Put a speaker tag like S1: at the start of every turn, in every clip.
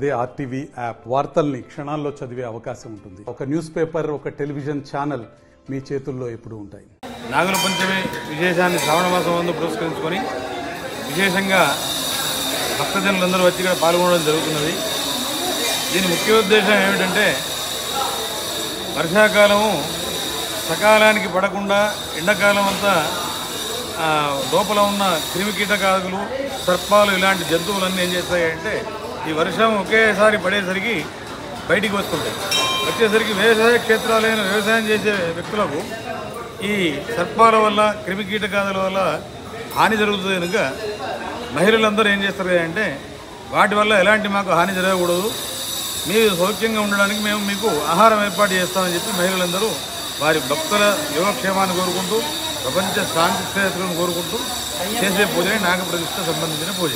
S1: అదే RTV app వార్తల్ని క్షణాల్లో చదివే అవకాశం ఉంటుంది. ఒక న్యూస్ పేపర్, ఒక టెలివిజన్ ఛానల్ మీ చేతుల్లో ఎప్పుడూ ఉంటాయి.
S2: నాగుల పంచమి విశేషాన్ని శ్రావణ మాసం ముందు పురస్కరించుకొని విశేషంగా భక్తజనులందరూ వచ్చి ఇక్కడ పాల్గొనడం జరుగుతున్నది. దీని ముఖ్య ఉద్దేశం ఏమిటంటే వర్షాకాలము సకాలానికి పడకుండా ఎండాకాలం అంతా లోపల ఉన్న క్రిమి కీటకాదులు, సర్పాలు ఇలాంటి జంతువులన్నీ ఏం చేస్తాయంటే ఈ వర్షం ఒకేసారి పడేసరికి బయటికి వచ్చేసరికి వ్యవసాయ క్షేత్రాలైన వ్యవసాయం చేసే వ్యక్తులకు ఈ సర్పాల వల్ల, క్రిమి కీటకాదుల వల్ల హాని జరుగుతుంది కనుక మహిళలందరూ ఏం చేస్తారు అంటే వాటి వల్ల ఎలాంటి మాకు హాని జరగకూడదు, మీరు సౌఖ్యంగా ఉండడానికి మేము మీకు ఆహారం ఏర్పాటు చేస్తామని చెప్పి మహిళలందరూ వారి భక్తుల యోగక్షేమాన్ని కోరుకుంటూ, ప్రపంచ శాంతి శ్రేయస్సులను కోరుకుంటూ చేసే పూజ నాగప్రతిష్ఠ సంబంధించిన పూజ.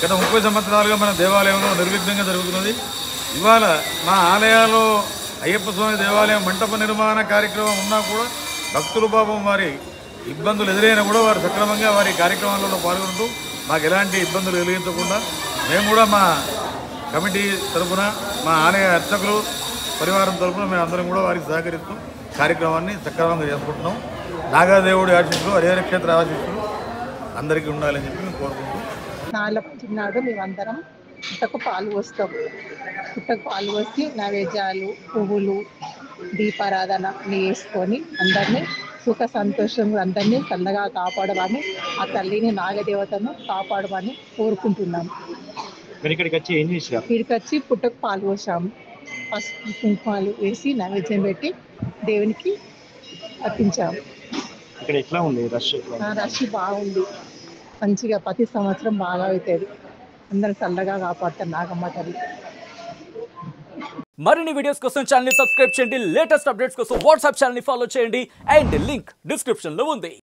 S2: గత 30 సంవత్సరాలుగా మన దేవాలయంలో నిర్విఘ్నంగా జరుగుతున్నది. ఇవాళ మా ఆలయాల్లో అయ్యప్ప స్వామి దేవాలయం మంటప నిర్మాణ కార్యక్రమం ఉన్నా కూడా భక్తులు పాపం వారి ఇబ్బందులు ఎదురైనా కూడా వారు సక్రమంగా వారి కార్యక్రమాలలో పాల్గొంటూ మాకు ఎలాంటి ఇబ్బందులు కలిగించకుండా మేము కూడా మా కమిటీ తరఫున, మా ఆలయ అర్చకులు పరివారం తరఫున మేము అందరం కూడా వారికి సహకరిస్తూ కార్యక్రమాన్ని సక్రమంగా చేసుకుంటున్నాం. నాగాదేవుడి ఆశీస్సులు, హరిహర క్షేత్ర ఆశీస్సులు అందరికీ ఉండాలని చెప్పి మేము కోరుకుంటున్నాం.
S3: నాడు మేమందరం పుట్టకు పాలు పోస్తాం. పుట్టకు పాలు పోసి నైవేద్యాలు, పువ్వులు, దీపారాధన వేసుకొని అందరినీ సుఖ సంతోషంగా అందరినీ చల్లగా కాపాడమని, ఆ తల్లిని నాగదేవతను కాపాడమని కోరుకుంటున్నాము. ఇక్కడికి వచ్చి పుట్టకు పాలు పోసాము. పసుపు కుంకుమాలు వేసి నైవేద్యం పెట్టి దేవునికి అర్పించాము.
S4: ఇక్కడ ఎట్లా ఉంది
S3: రష్ బాగుంది, మంచిగా ప్రతి సంవత్సరం బాగా అవుతుంది. అందరూ చల్లగా కాపాడుతారు నాగమ్మ తల్లి.
S5: మరిన్ని వీడియోస్ కోసం ఛానల్ ని సబ్స్క్రైబ్ చేయండి. లేటెస్ట్ అప్డేట్స్ కోసం వాట్సాప్ ఛానల్ ని ఫాలో చేయండి. అండ్ లింక్ డిస్క్రిప్షన్ లో ఉంది.